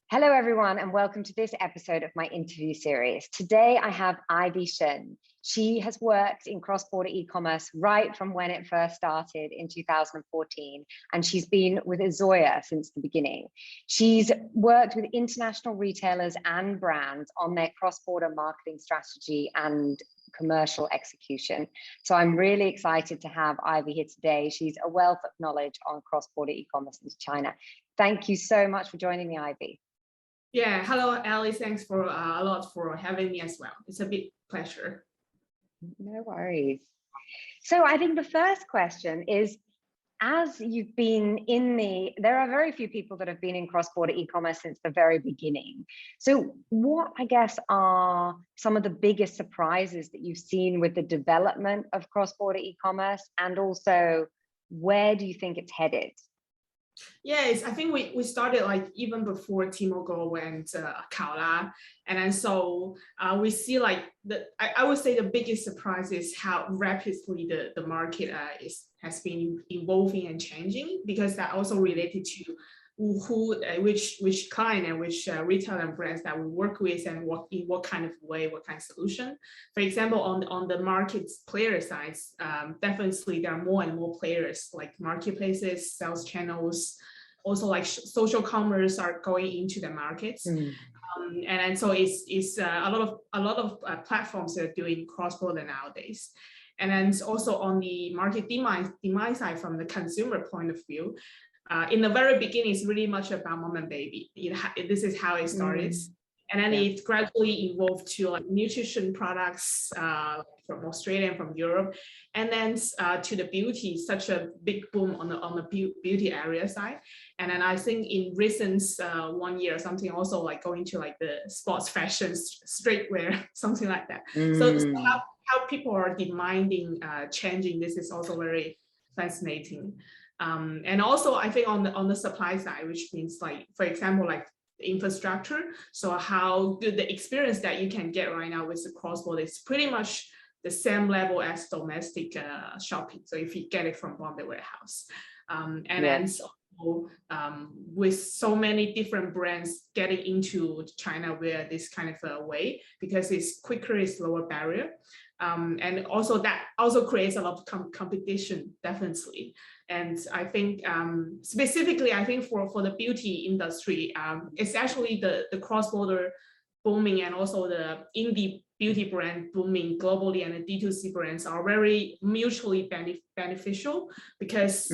Hello, everyone, and welcome to this episode of my interview series. Today, I have Shen. She has worked in cross-border e-commerce right from when it first started in 2014, and she's been with Azoya since the beginning. She's worked with international retailers and brands on their cross-border marketing strategy and commercial execution. So I'm really excited to have Ivy here today. She's a wealth of knowledge on cross-border e-commerce into China. Thank you so much for joining me, Ivy. Yeah, hello, Alice. Thanks for a lot for having me as well. It's a big pleasure. No worries. So I think the first question is, as you've been there are very few people that have been in cross-border e-commerce since the very beginning. So what, I guess, are some of the biggest surprises that you've seen with the development of cross-border e-commerce, and also where do you think it's headed? Yes, I think we started like even before Tmall went Kaola, and then so we see like I would say the biggest surprise is how rapidly the market has been evolving and changing, because that also related to which client and which retail and brands that we work with, and in what kind of way, what kind of solution. For example, on the market player side, definitely there are more and more players like marketplaces, sales channels, also like social commerce are going into the markets. And so it's a lot of platforms that are doing cross-border nowadays. And then also on the market demand side, from the consumer point of view, in the very beginning, it's really much about mom and baby. This is how it started. And then it gradually evolved to like nutrition products from Australia and from Europe, and then to the beauty, such a big boom on the beauty area side. And then I think in recent 1 year or something, also like going to like the sports fashion, streetwear, something like that. So how people are demanding changing, this is also very fascinating. And also I think on the supply side, which means like, for example, like infrastructure. So how good the experience that you can get right now with the cross-border is pretty much the same level as domestic shopping. So if you get it from Bombay warehouse, then so, with so many different brands getting into China where this kind of a way, because it's quicker, it's lower barrier. And also that also creates a lot of competition, definitely. And I think specifically, I think for the beauty industry, it's actually the cross-border booming, and also the indie beauty brand booming globally, and the D2C brands are very mutually beneficial, because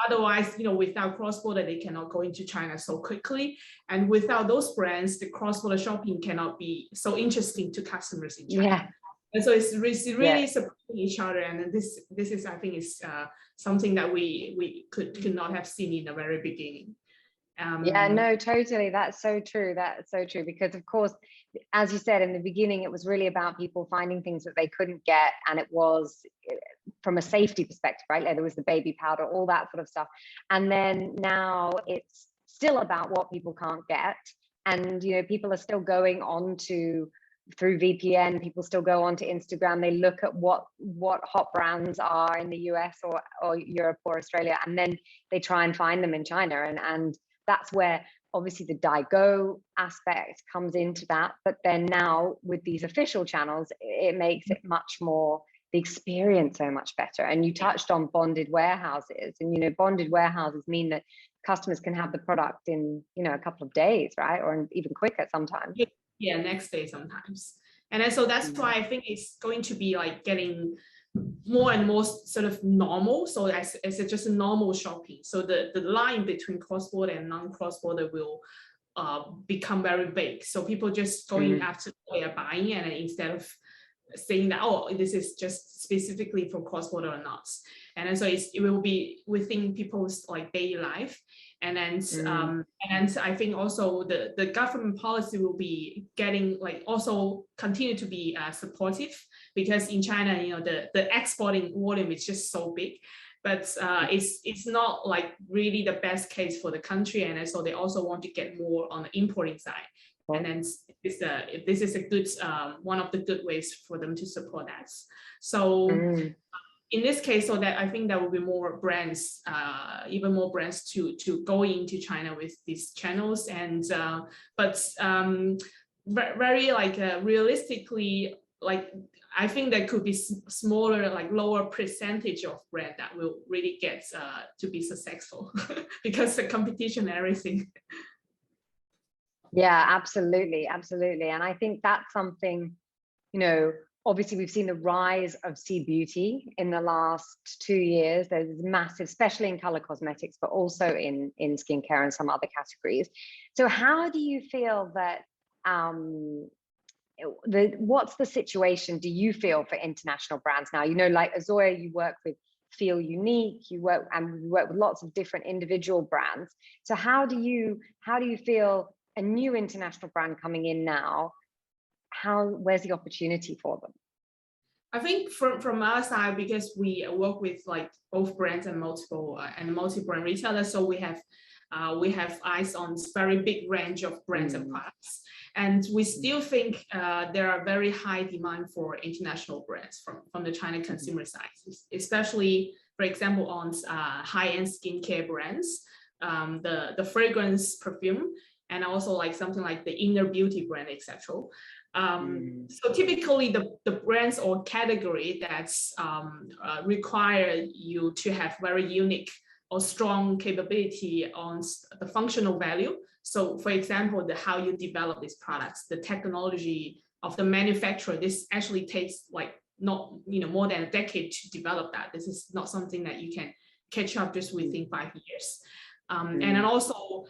otherwise, without cross-border, they cannot go into China so quickly. And without those brands, the cross-border shopping cannot be so interesting to customers in China. Yeah. And so it's really supporting each other, and this is, I think, is something that we could not have seen in the very beginning. Yeah, no, totally. That's so true. That's so true. Because of course, as you said in the beginning, it was really about people finding things that they couldn't get, and it was from a safety perspective, right? Like there was the baby powder, all that sort of stuff. And then now it's still about what people can't get, and people are still going on to, through VPN, people still go onto Instagram, they look at what hot brands are in the US or Europe or Australia, and then they try and find them in China. And that's where obviously the Daigou aspect comes into that. But then now with these official channels, it makes it much more, the experience so much better. And you touched on bonded warehouses, and bonded warehouses mean that customers can have the product in a couple of days, right? Or even quicker sometimes. Yeah, next day sometimes. And then so that's why I think it's going to be like getting more and more sort of normal. So as just a normal shopping. So the line between cross-border and non-cross-border will become very big. So people just going after what they are buying, and instead of saying that, oh, this is just specifically for cross-border or not. And then so it will be within people's like daily life. And then I think also the government policy will be getting like also continue to be supportive, because in China, the exporting volume is just so big, but it's not like really the best case for the country. And so they also want to get more on the importing side. And then this is a good one of the good ways for them to support that. So in this case, so that I think there will be more brands, even more brands to go into China with these channels. And very like realistically, like I think there could be smaller, like lower percentage of brand that will really get to be successful because the competition and everything. Yeah, absolutely, absolutely. And I think that's something, you know, obviously we've seen the rise of C beauty in the last 2 years. There's massive, especially in color cosmetics, but also in skincare and some other categories. So how do you feel that, what's the situation, do you feel, for international brands now? You know, like Azoya, you work with Feel Unique, you work with lots of different individual brands. So how do you feel a new international brand coming in now, where's the opportunity for them? I think from our side, because we work with like both brands and multi-brand retailers, so we have eyes on this very big range of brands and products. And we still think there are very high demand for international brands from the China consumer side, especially, for example, on high-end skincare brands, the fragrance perfume, and also like something like the inner beauty brand, etc. So typically the brands or category that's require you to have very unique or strong capability on the functional value. So for example, how you develop these products, the technology of the manufacturer, this actually takes like not, you know, more than a decade to develop that. This is not something that you can catch up just within 5 years. And then also,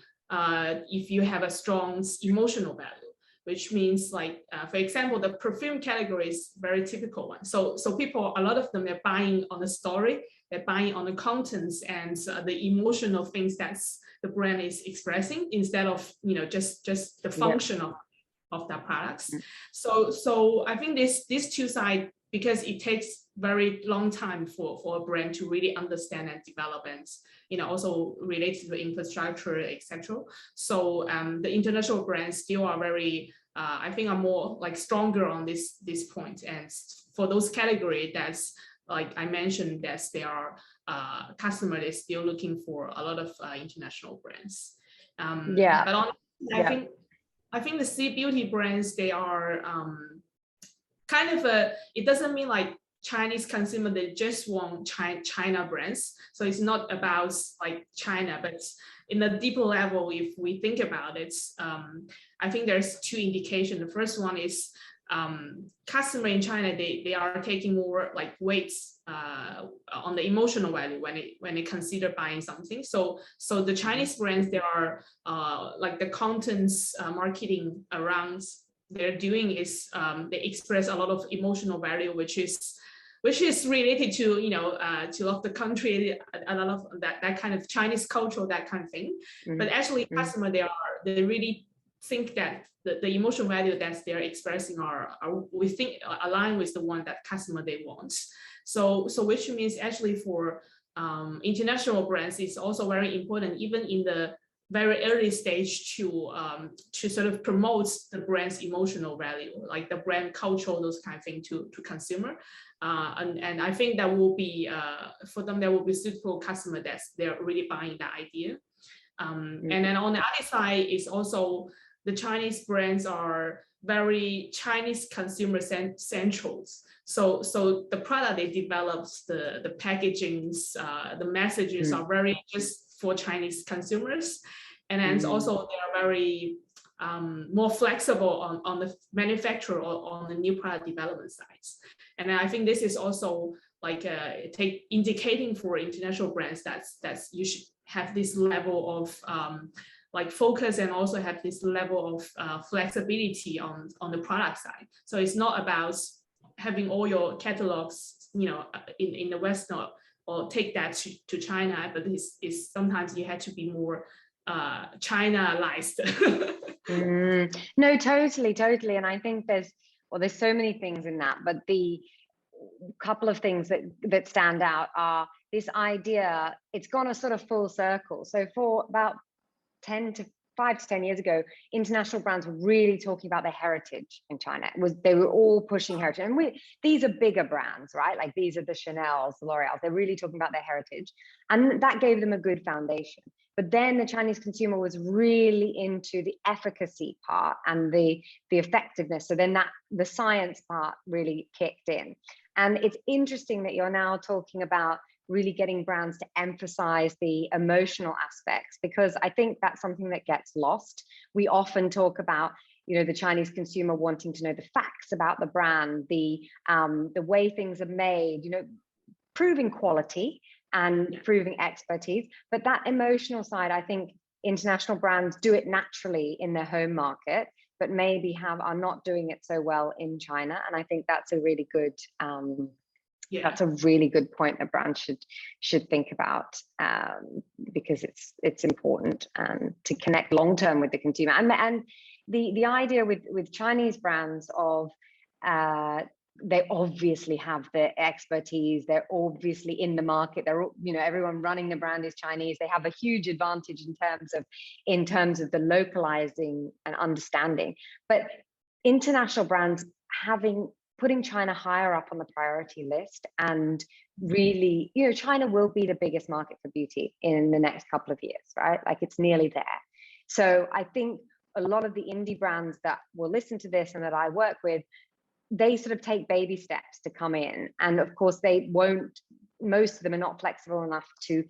if you have a strong emotional value, which means like, for example, the perfume category is very typical one. So people, a lot of them, they're buying on the story, they're buying on the contents and the emotional things that's the brand is expressing, instead of, you know, just the function of their products. So I think these two sides, because it takes very long time for a brand to really understand and develop, and, you know, also related to the infrastructure, etc. So the international brands still are very, I think, are more like stronger on this point. And for those category, that's like I mentioned, that they are customer is still looking for a lot of international brands. But on, I think the C beauty brands, they are kind of it doesn't mean like Chinese consumer, they just want China brands. So it's not about like China, but in a deeper level, if we think about it, I think there's two indications. The first one is customer in China, they are taking more like weights on the emotional value when they consider buying something. So the Chinese brands, they are like the contents marketing around they're doing is they express a lot of emotional value, which is related to, you know, to love the country, a lot of that kind of Chinese culture, that kind of thing. But actually, customer, they really think that the emotional value that they're expressing are we think align with the one that customer they want. So which means actually for international brands, it's also very important, even in the very early stage, to sort of promote the brand's emotional value, like the brand culture, those kind of things to consumer. And I think that will be, for them, there will be suitable customer that they're really buying that idea. And then on the other side is also the Chinese brands are very Chinese consumer central. So the product they develop, the packagings, the messages are very just for Chinese consumers. And then also they are very more flexible on the manufacturer or on the new product development sides. And I think this is also like indicating for international brands that's you should have this level of like focus, and also have this level of flexibility on the product side. So it's not about having all your catalogs, you know, in the West, or take that to China, but it's sometimes you have to be more China-ized. No, totally. And I think there's so many things in that, but the couple of things that stand out are this idea, it's gone a sort of full circle. So for about 10 to 5 to 10 years ago, international brands were really talking about their heritage in China. They were all pushing heritage. And these are bigger brands, right? Like these are the Chanel's, the L'Oreal's. They're really talking about their heritage. And that gave them a good foundation. But then the Chinese consumer was really into the efficacy part and the effectiveness. So then the science part really kicked in. And it's interesting that you're now talking about really getting brands to emphasize the emotional aspects, because I think that's something that gets lost. We often talk about, the Chinese consumer wanting to know the facts about the brand, the way things are made, proving quality and proving expertise. But that emotional side, I think international brands do it naturally in their home market, but maybe are not doing it so well in China. And I think that's a really good that's a really good point that brands should think about, because it's important to connect long term with the consumer. And the idea with Chinese brands of they obviously have the expertise, they're obviously in the market, they're everyone running the brand is Chinese, they have a huge advantage in terms of the localizing and understanding. But international brands putting China higher up on the priority list, and really, China will be the biggest market for beauty in the next couple of years, right? Like it's nearly there. So I think a lot of the indie brands that will listen to this and that I work with, they sort of take baby steps to come in. And of course most of them are not flexible enough to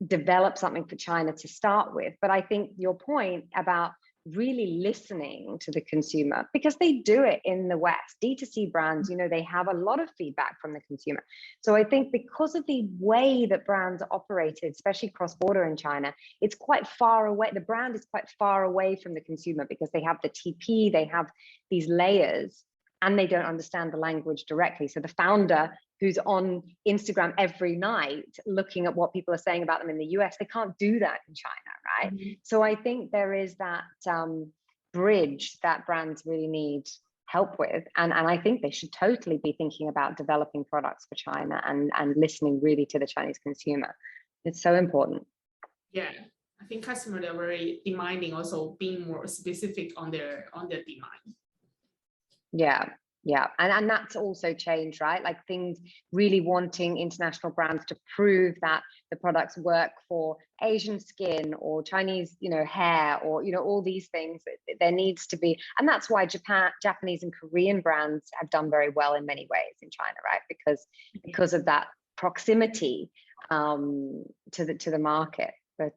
develop something for China to start with. But I think your point about really listening to the consumer, because they do it in the West, D2C brands, they have a lot of feedback from the consumer. So I think because of the way that brands are operated, especially cross-border in China, it's quite far away. The brand is quite far away from the consumer because they have the TP, they have these layers, and they don't understand the language directly. So the founder who's on Instagram every night looking at what people are saying about them in the US, they can't do that in China, right? Mm-hmm. So I think there is that bridge that brands really need help with. And I think they should totally be thinking about developing products for China and listening really to the Chinese consumer. It's so important. Yeah, I think customers are very demanding, also being more specific on their demand. Yeah, and that's also changed, right? Like things really wanting international brands to prove that the products work for Asian skin or Chinese, hair, or all these things. There needs to be, and that's why Japanese and Korean brands have done very well in many ways in China, right? Because of that proximity to the market. But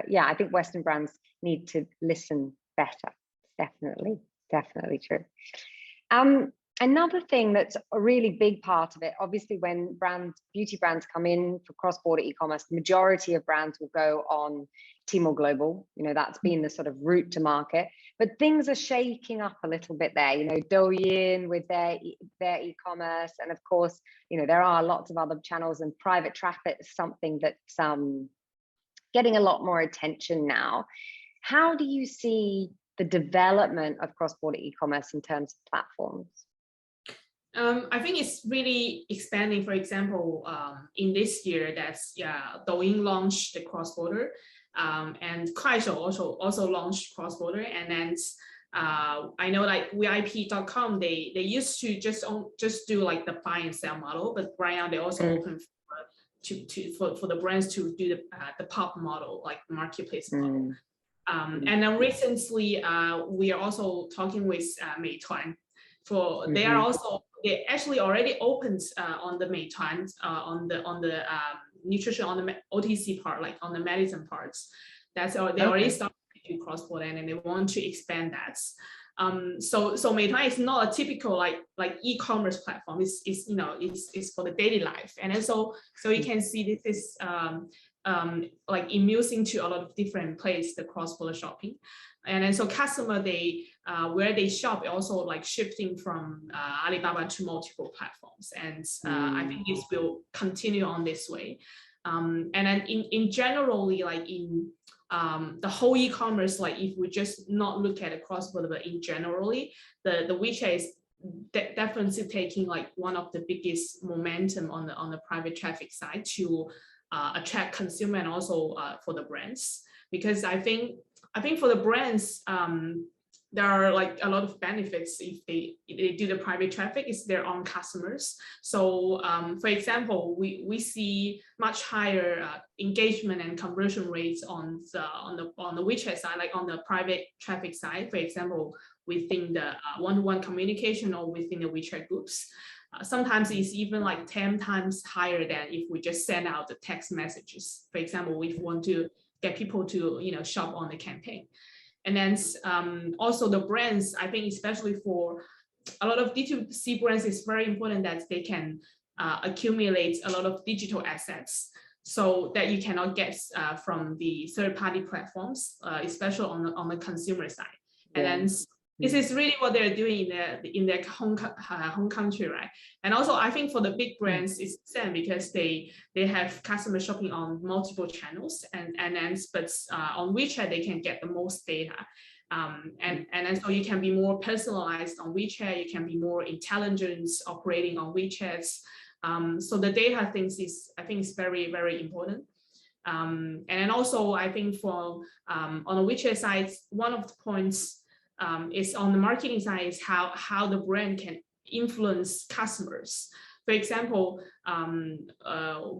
yeah, I think Western brands need to listen better. Definitely true. Another thing that's a really big part of it, obviously, when beauty brands come in for cross-border e-commerce, the majority of brands will go on Tmall Global. That's been the sort of route to market. But things are shaking up a little bit there. Douyin with their e-commerce, and of course, there are lots of other channels, and private traffic is something that's getting a lot more attention now. How do you see the development of cross-border e-commerce in terms of platforms? I think it's really expanding. For example, in this year, Douyin launched the cross-border, and Kuaishou also launched cross-border. And then I know like VIP.com, they used to just do like the buy and sell model, but right now they also open for the brands to do the pop model, like marketplace model. And then recently, we are also talking with Meituan. They actually already opened on the Meituan on the nutrition, on the OTC part, like on the medicine parts. They already started to cross border, and they want to expand that. So Meituan is not a typical like e-commerce platform. It's for the daily life, and then so you can see this is like immersing to a lot of different places, the cross-border shopping. And then so customer, where they shop, also like shifting from Alibaba to multiple platforms. And I think this will continue on this way. And then in generally, like in the whole e-commerce, like if we just not look at a cross-border, but in generally, the WeChat is definitely taking like one of the biggest momentum on the private traffic side to attract consumer, and also for the brands. Because I think I think for the brands, there are like a lot of benefits if they do the private traffic. It's their own customers. So for example, we see much higher engagement and conversion rates on the WeChat side, like on the private traffic side. For example, within the one-to-one communication or within the WeChat groups. Sometimes it's even like 10 times higher than if we just send out the text messages. For example, we want to get people to shop on the campaign. And then also the brands, I think especially for a lot of D2C brands, it's very important that they can accumulate a lot of digital assets so that you cannot get from the third-party platforms, especially on the consumer side. And then this is really what they're doing in their home country, right? And also, I think for the big brands, it's the same because they have customer shopping on multiple channels, and then but on WeChat they can get the most data, and then so you can be more personalized on WeChat. You can be more intelligent operating on WeChat. So the data things I think is very, very important. And then also I think for on the WeChat side, one of the points is on the marketing side is how the brand can influence customers. For example,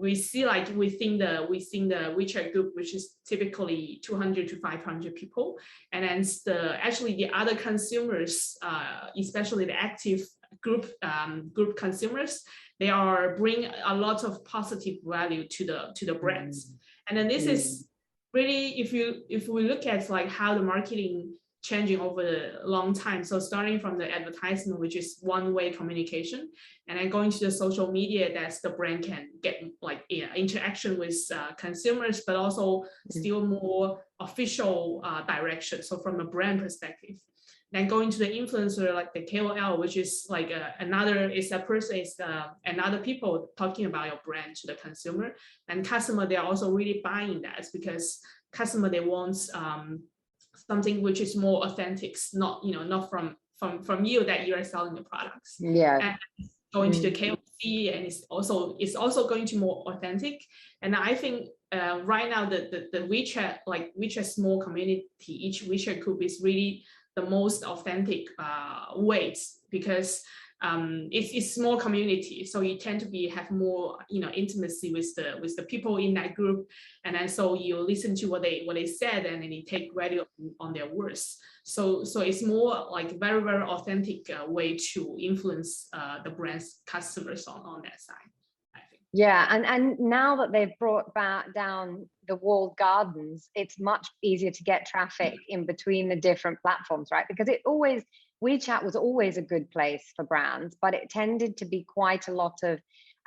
we see like within the WeChat group, which is typically 200 to 500 people, and then the other consumers, especially the active group consumers, they are bring a lot of positive value to the brands. And then this is really, if we look at like how the marketing changing over a long time. So starting from the advertisement, which is one-way communication, and then going to the social media, that's the brand can get like interaction with consumers, but also still more official direction. So from a brand perspective, then going to the influencer, like the KOL, which is like another people talking about your brand to the consumer, and customer, they're also really buying that because customer, they want something which is more authentic, not from you that you are selling the products. And going to the KOC, and it's also going to more authentic. And I think right now the WeChat small community, each WeChat group is really the most authentic ways, because it's small community, so you tend to have more intimacy with the people in that group, and then so you listen to what they said, and then you take value on their words. So it's more like very, very authentic way to influence the brand's customers on that side, I think. Yeah, and now that they've brought down the walled gardens, it's much easier to get traffic in between the different platforms, right? Because WeChat was always a good place for brands, but it tended to be quite a lot of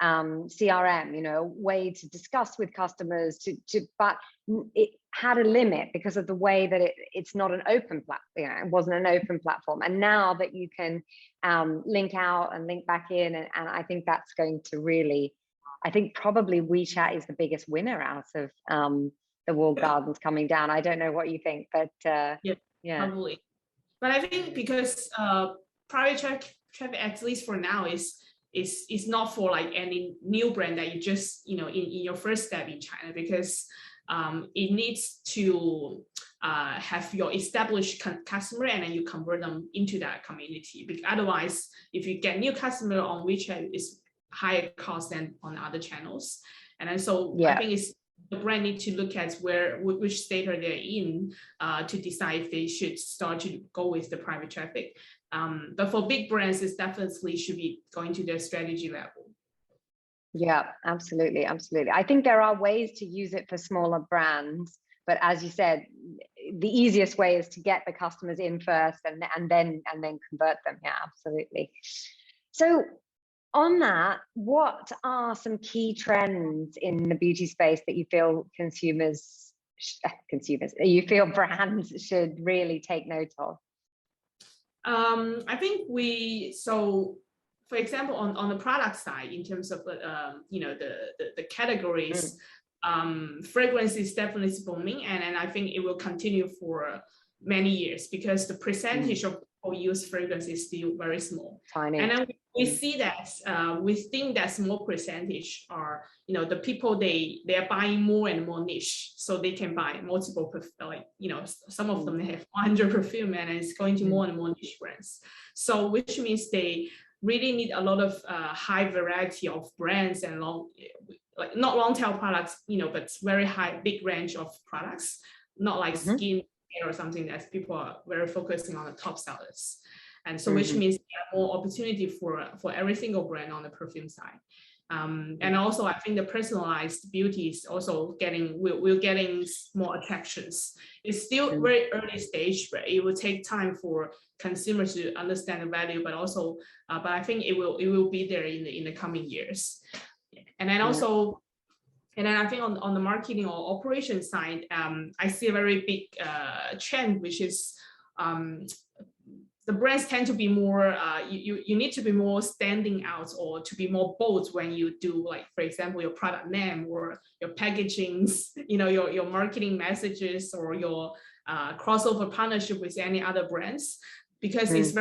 CRM, way to discuss with customers, but it had a limit because of the way that it's not an open platform. It wasn't an open platform. And now that you can link out and link back in, and I think that's going to really, I think probably WeChat is the biggest winner out of the walled gardens coming down. I don't know what you think, but yeah, probably. But I think because private traffic, at least for now, is not for like any new brand that you just in your first step in China, because it needs to have your established customer, and then you convert them into that community. Because otherwise, if you get new customer on WeChat, it's higher cost than on other channels. And then so I think the brand need to look at which state are they in to decide if they should start to go with the private traffic. But for big brands, it definitely should be going to their strategy level. Yeah, absolutely. I think there are ways to use it for smaller brands, but as you said, the easiest way is to get the customers in first and then convert them. Yeah, absolutely. So on that, what are some key trends in the beauty space that you feel you feel brands should really take note of? I think for example, on the product side, in terms of the categories, fragrance is definitely booming, and I think it will continue for many years, because the percentage of people people use fragrance is still very small. Tiny. And then we see that we think that small percentage are, the people they're buying more and more niche, so they can buy multiple, like, some of them have 100 perfume and it's going to more and more niche brands. So which means they really need a lot of high variety of brands and not long tail products, but very high, big range of products, not like skin or something that people are very focusing on the top sellers. And so which means there are more opportunity for every single brand on the perfume side. And also I think the personalized beauty is also we're getting more attractions. It's still very early stage, but it will take time for consumers to understand the value, but also, but I think it will be there in the coming years. And then also, and then I think on the marketing or operation side, I see a very big trend, which is the brands tend to be more, you need to be more standing out or to be more bold when you do, like, for example, your product name or your packagings, your marketing messages or your crossover partnership with any other brands, because it's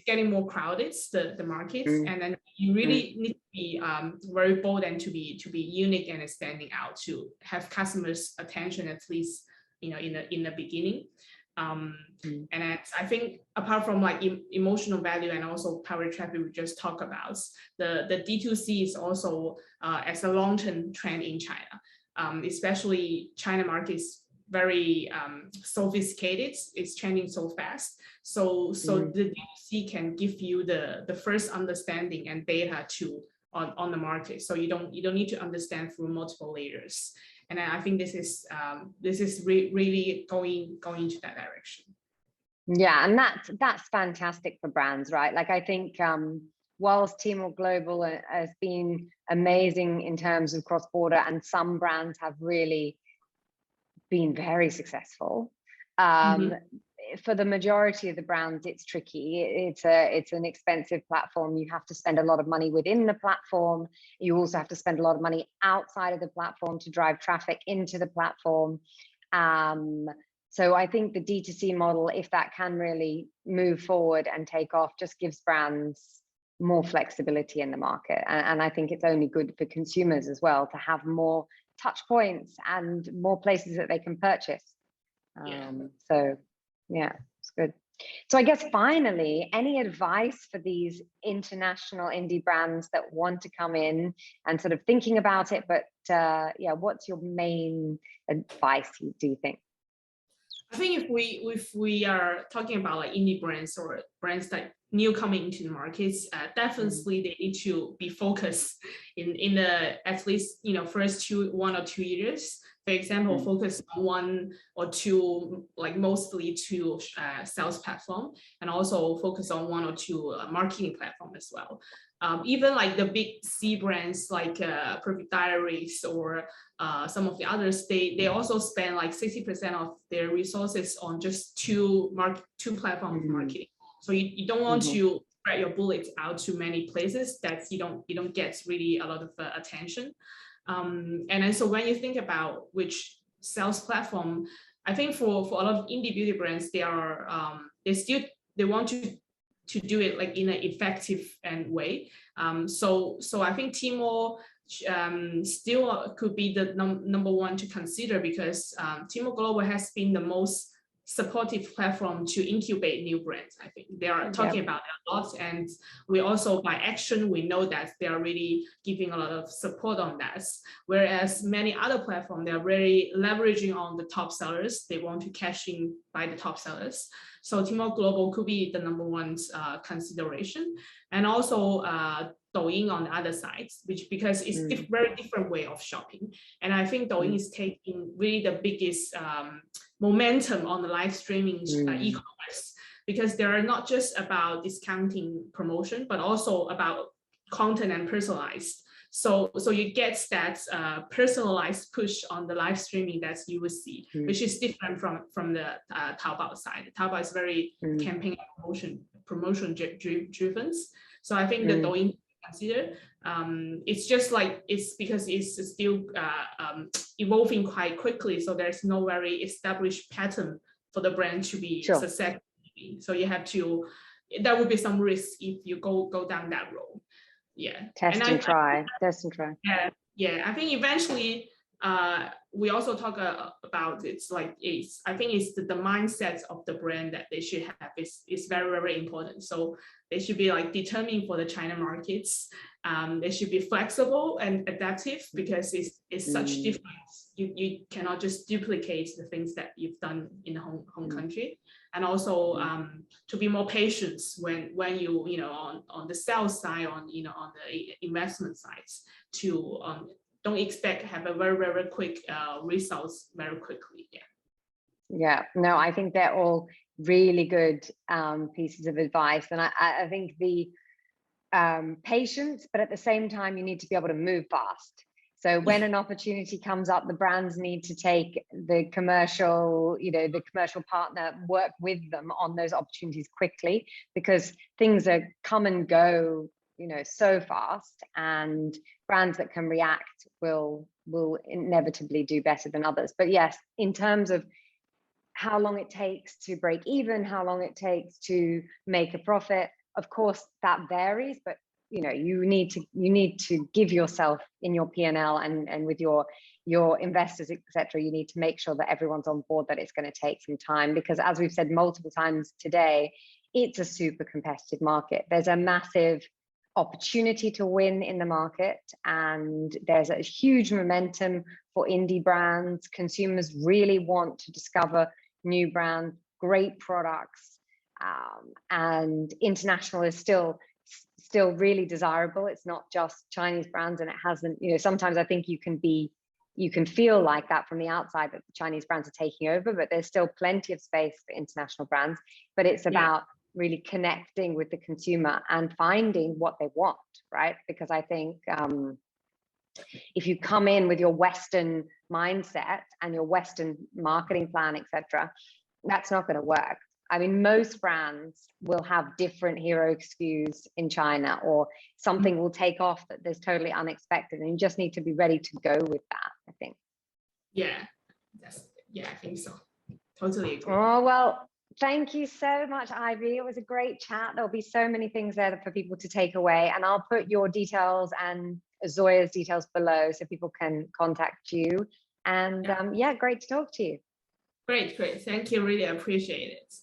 getting more crowded, the market, and then you really need to be very bold and to be unique and standing out to have customers' attention, at least in the beginning. And I think apart from like emotional value and also power traffic we just talked about, the D2C is also as a long-term trend in China, especially China market is very sophisticated. It's trending so fast. So the D2C can give you the first understanding and data on the market. So you don't need to understand through multiple layers. And I think this is really going into that direction. Yeah, and that's fantastic for brands, right? Like, I think whilst Tmall Global has been amazing in terms of cross-border, and some brands have really been very successful, for the majority of the brands, it's tricky. It's an expensive platform. You have to spend a lot of money within the platform. You also have to spend a lot of money outside of the platform to drive traffic into the platform. So I think the D2C model, if that can really move forward and take off, just gives brands more flexibility in the market. And I think it's only good for consumers as well to have more touch points and more places that they can purchase. So yeah, it's good. So I guess finally, any advice for these international indie brands that want to come in and sort of thinking about it, but yeah, what's your main advice, do you think? I think if we are talking about like indie brands or brands that new coming into the markets, definitely they need to be focused in the at least first 1 or 2 years. For example, focus on 1 or 2, like mostly 2 sales platform, and also focus on 1 or 2 marketing platform as well. Even like the big C brands like Perfect Diaries or some of the others, they also spend like 60% of their resources on just 2 platform marketing. So you don't want to spread your bullets out to many places that you don't get really a lot of attention. And then so when you think about which sales platform, I think for a lot of indie beauty brands, they want to do it like in an effective way. So I think Tmall still could be the number 1 to consider, because Tmall Global has been the most supportive platform to incubate new brands. I think they are talking about it a lot, and we also by action we know that they are really giving a lot of support on that, whereas many other platforms, they are really leveraging on the top sellers. They want to cash in by the top sellers. So Tmall Global could be the number 1 consideration. And also Douyin on the other sides, because it's very different way of shopping. And I think Douyin is taking really the biggest momentum on the live streaming e-commerce, because they are not just about discounting promotion, but also about content and personalized. So you get that personalized push on the live streaming that you will see, which is different from the Taobao side. The Taobao is very campaign promotion driven. So I think the Douyin consider, it's just like, it's because it's still evolving quite quickly, so there's no very established pattern for the brand to be successful. So you have to there would be some risk if you go down that road. Yeah. Test and try. Yeah, I think eventually we also talk about it's like I think it's the mindset of the brand that they should have is very, very important. So they should be like determined for the China markets. They should be flexible and adaptive because it's such difference. You cannot just duplicate the things that you've done in the home country. And also to be more patient when you know on the sales side, on on the investment sides, to don't expect have a very, very quick results very quickly. Yeah, no, I think they're all really good pieces of advice, and I think the patience, but at the same time you need to be able to move fast. So when an opportunity comes up, the brands need to take the commercial, the commercial partner, work with them on those opportunities quickly, because things are come and go, so fast, and brands that can react will inevitably do better than others. But yes, in terms of how long it takes to break even, how long it takes to make a profit, of course that varies, but you need to give yourself in your P&L and with your investors, etc. You need to make sure that everyone's on board, that it's going to take some time, because as we've said multiple times today, it's a super competitive market. There's a massive opportunity to win in the market, and there's a huge momentum for indie brands. Consumers really want to discover new brands, great products, and international is still really desirable. It's not just Chinese brands, and it hasn't, sometimes I think you can feel like that from the outside, that the Chinese brands are taking over, but there's still plenty of space for international brands. But it's about really connecting with the consumer and finding what they want, right? Because I think if you come in with your Western mindset and your Western marketing plan, etc., that's not going to work. I mean, most brands will have different hero SKUs in China, or something will take off that is totally unexpected, and you just need to be ready to go with that, I think. Yeah, I think so. Totally agree. Oh, well, thank you so much, Ivy. It was a great chat. There'll be so many things there for people to take away, and I'll put your details and Azoya's details below so people can contact you. And yeah, great to talk to you. Great. Thank you. Really appreciate it.